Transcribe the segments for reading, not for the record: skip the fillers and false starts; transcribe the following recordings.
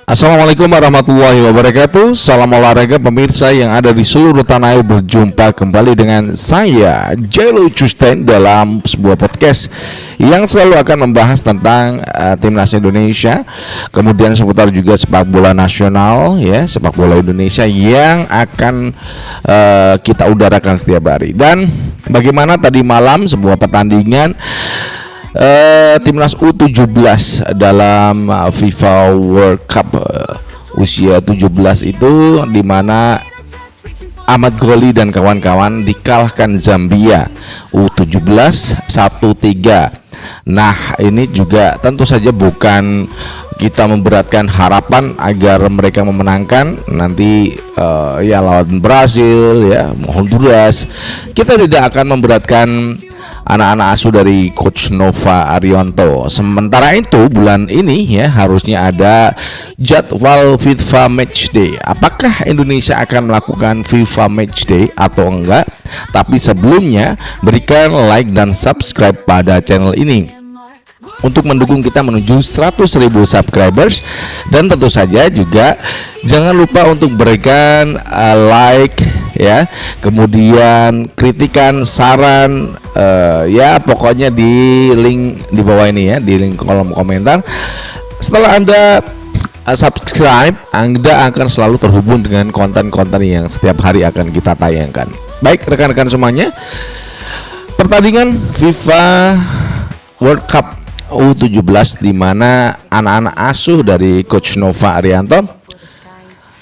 Assalamualaikum warahmatullahi wabarakatuh. Salam olahraga pemirsa yang ada di seluruh tanah air. Berjumpa kembali dengan saya Jelo Custen dalam sebuah podcast yang selalu akan membahas tentang timnas Indonesia, kemudian seputar juga sepak bola nasional ya, sepak bola Indonesia yang akan kita udarakan setiap hari. Dan bagaimana tadi malam sebuah pertandingan timnas U17 dalam FIFA World Cup usia 17 itu, di mana Ahmad Goli dan kawan-kawan dikalahkan Zambia U17 1-3. Nah, ini juga tentu saja bukan kita memberatkan harapan agar mereka memenangkan nanti ya lawan Brasil ya, Honduras. Kita tidak akan memberatkan anak-anak asuh dari Coach Nova Arianto. Sementara itu bulan ini ya harusnya ada jadwal FIFA Matchday. Apakah Indonesia akan melakukan FIFA Matchday atau enggak? Tapi sebelumnya berikan like dan subscribe pada channel ini untuk mendukung kita menuju 100.000 subscribers. Dan tentu saja juga jangan lupa untuk berikan like ya, kemudian kritikan, saran, ya pokoknya di link di bawah ini ya, di link kolom komentar. Setelah Anda subscribe, Anda akan selalu terhubung dengan konten-konten yang setiap hari akan kita tayangkan. Baik rekan-rekan semuanya, pertandingan FIFA World Cup U17 di mana anak-anak asuh dari Coach Nova Arianto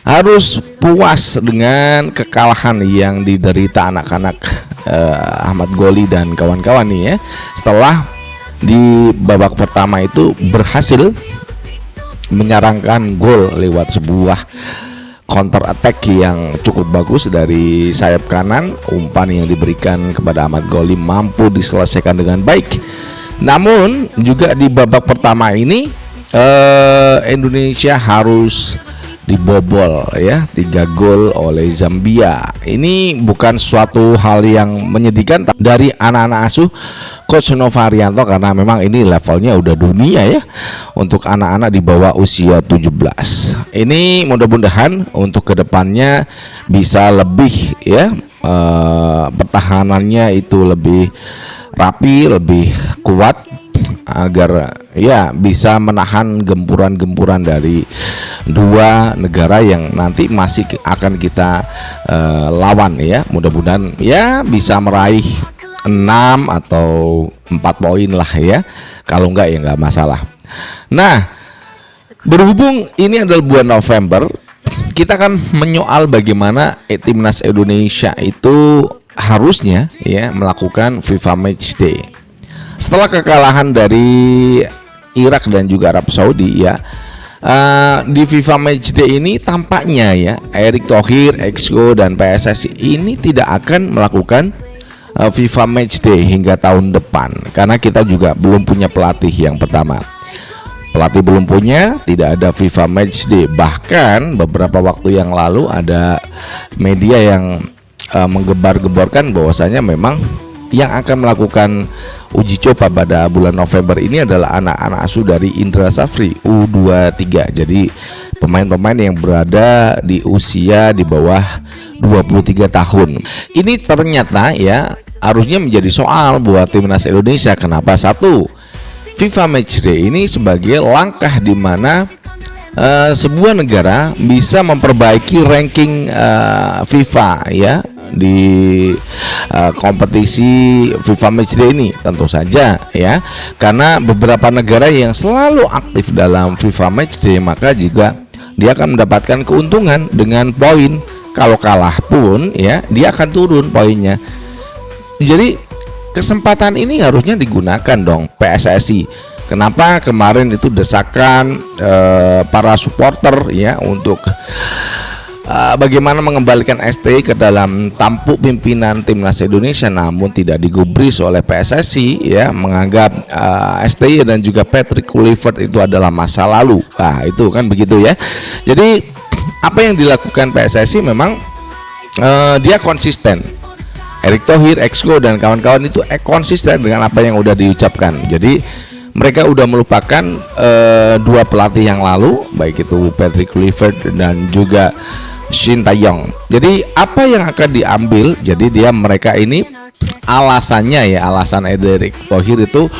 harus puas dengan kekalahan yang diderita anak-anak Ahmad Goli dan kawan-kawan nih ya. Setelah di babak pertama itu berhasil menyarangkan gol lewat sebuah counter attack yang cukup bagus dari sayap kanan. Umpan yang diberikan kepada Ahmad Goli mampu diselesaikan dengan baik. Namun juga di babak pertama ini Indonesia harus dibobol ya 3 gol oleh Zambia. Ini bukan suatu hal yang menyedihkan dari anak-anak asuh Coach Nova Arianto, karena memang ini levelnya udah dunia ya untuk anak-anak di bawah usia 17. Ini mudah-mudahan untuk kedepannya bisa lebih ya, pertahanannya itu lebih rapi, lebih kuat, agar ya bisa menahan gempuran-gempuran dari dua negara yang nanti masih akan kita lawan ya. Mudah-mudahan ya bisa meraih 6 atau 4 poin lah ya. Kalau enggak ya enggak masalah. Nah, berhubung ini adalah bulan November, kita akan menyoal bagaimana timnas Indonesia itu harusnya ya melakukan FIFA Matchday. Setelah kekalahan dari Irak dan juga Arab Saudi ya, di FIFA Matchday ini tampaknya ya Erick Thohir, Exco dan PSSI ini tidak akan melakukan FIFA Matchday hingga tahun depan, karena kita juga belum punya pelatih. Yang pertama, pelatih belum punya, tidak ada FIFA Matchday. Bahkan beberapa waktu yang lalu ada media yang menggembar-gemborkan bahwasanya memang yang akan melakukan uji coba pada bulan November ini adalah anak-anak asuh dari Indra Safri U23. Jadi pemain-pemain yang berada di usia di bawah 23 tahun. Ini ternyata ya harusnya menjadi soal buat timnas Indonesia. Kenapa? Satu, FIFA Matchday ini sebagai langkah di mana sebuah negara bisa memperbaiki ranking FIFA ya di kompetisi FIFA Matchday ini, tentu saja ya, karena beberapa negara yang selalu aktif dalam FIFA Matchday maka juga dia akan mendapatkan keuntungan dengan poin. Kalau kalah pun ya dia akan turun poinnya. Jadi kesempatan ini harusnya digunakan dong PSSI. Kenapa kemarin itu desakan para supporter ya untuk bagaimana mengembalikan STI ke dalam tampuk pimpinan timnas Indonesia, namun tidak digubris oleh PSSI ya, menganggap STI dan juga Patrick Kluivert itu adalah masa lalu. Nah, itu kan begitu ya. Jadi apa yang dilakukan PSSI memang dia konsisten. Erick Thohir, Exco dan kawan-kawan itu konsisten dengan apa yang udah diucapkan. Jadi mereka udah melupakan dua pelatih yang lalu, baik itu Patrick Kluivert dan juga Shin Tae-yong. Jadi apa yang akan diambil? Jadi mereka ini alasannya alasan Erick Thohir itu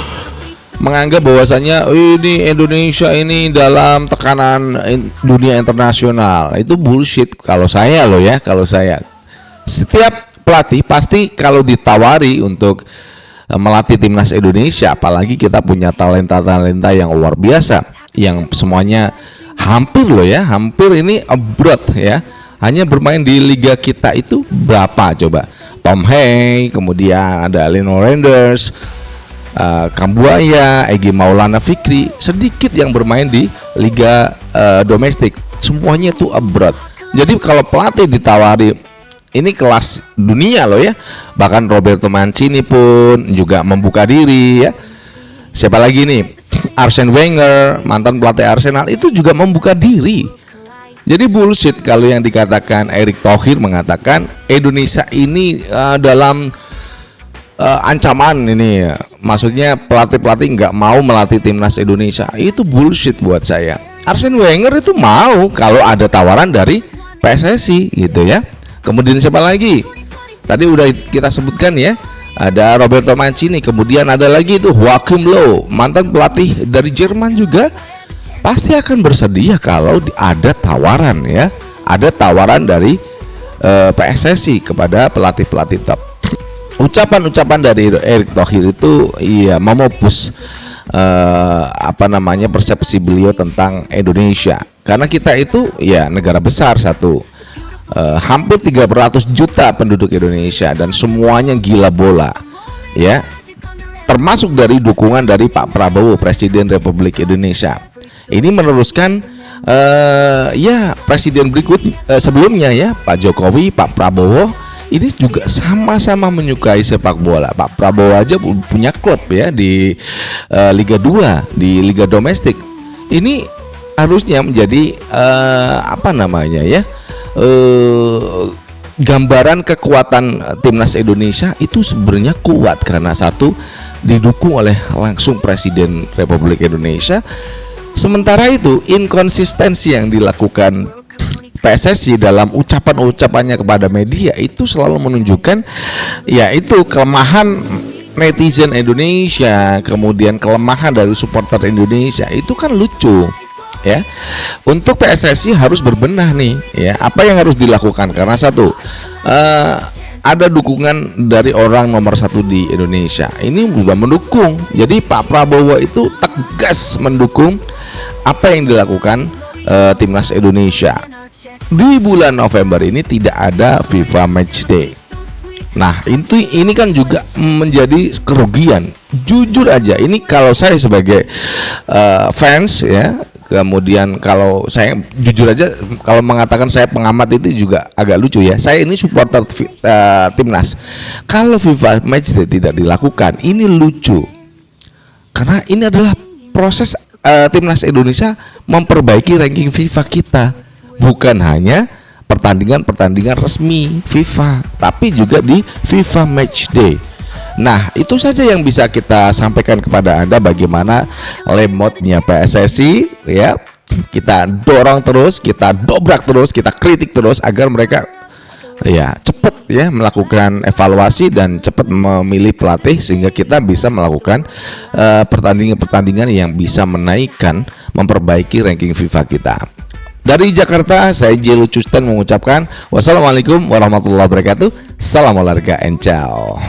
menganggap bahwasannya ini Indonesia ini dalam tekanan dunia internasional. Itu bullshit kalau saya kalau saya. Setiap pelatih pasti kalau ditawari untuk melatih timnas Indonesia, apalagi kita punya talenta-talenta yang luar biasa, yang semuanya hampir ini abroad hanya bermain di liga kita itu berapa coba? Tom Hay, kemudian ada Lino Renders, Kambuaya, Egy Maulana Fikri, sedikit yang bermain di liga domestik, semuanya itu abroad. Jadi kalau pelatih ditawari ini kelas dunia bahkan Roberto Mancini pun juga membuka diri Siapa lagi nih? Arsene Wenger, mantan pelatih Arsenal, itu juga membuka diri. Jadi bullshit kalau yang dikatakan Erick Thohir mengatakan Indonesia ini dalam ancaman ini maksudnya pelatih-pelatih nggak mau melatih timnas Indonesia. Itu bullshit buat saya. Arsene Wenger itu mau kalau ada tawaran dari PSSI gitu Kemudian siapa lagi? Tadi udah kita sebutkan ada Roberto Mancini, kemudian ada lagi itu Joachim Löw, mantan pelatih dari Jerman juga pasti akan bersedia kalau ada tawaran ada tawaran dari PSSI kepada pelatih-pelatih top. Ucapan-ucapan dari Erick Thohir itu memupus persepsi beliau tentang Indonesia, karena kita itu negara besar satu. Hampir 300 juta penduduk Indonesia dan semuanya gila bola termasuk dari dukungan dari Pak Prabowo, Presiden Republik Indonesia. Ini meneruskan presiden berikut sebelumnya Pak Jokowi, Pak Prabowo ini juga sama-sama menyukai sepak bola. Pak Prabowo aja punya klub di Liga 2, di Liga Domestik. Ini harusnya menjadi gambaran kekuatan timnas Indonesia itu sebenarnya kuat karena satu didukung oleh langsung Presiden Republik Indonesia. Sementara itu inkonsistensi yang dilakukan PSSI dalam ucapan-ucapannya kepada media itu selalu menunjukkan itu kelemahan netizen Indonesia, kemudian kelemahan dari supporter Indonesia. Itu kan lucu Untuk PSSI harus berbenah nih apa yang harus dilakukan, karena satu ada dukungan dari orang nomor satu di Indonesia ini sudah mendukung. Jadi Pak Prabowo itu tegas mendukung apa yang dilakukan timnas Indonesia. Di bulan November ini tidak ada FIFA Matchday. Nah ini kan juga menjadi kerugian. Jujur aja ini kalau saya sebagai fans kemudian kalau saya jujur aja kalau mengatakan saya pengamat itu juga agak lucu Saya ini supporter timnas. Kalau FIFA Matchday tidak dilakukan ini lucu, karena ini adalah proses timnas Indonesia memperbaiki ranking FIFA kita, bukan hanya pertandingan-pertandingan resmi FIFA tapi juga di FIFA Matchday. Nah itu saja yang bisa kita sampaikan kepada Anda, bagaimana lemotnya PSSI kita dorong terus, kita dobrak terus, kita kritik terus agar mereka cepat melakukan evaluasi dan cepat memilih pelatih sehingga kita bisa melakukan pertandingan-pertandingan yang bisa menaikkan, memperbaiki ranking FIFA kita. Dari Jakarta, saya J. Lucusten mengucapkan wassalamualaikum warahmatullahi wabarakatuh. Salam olahraga and ciao.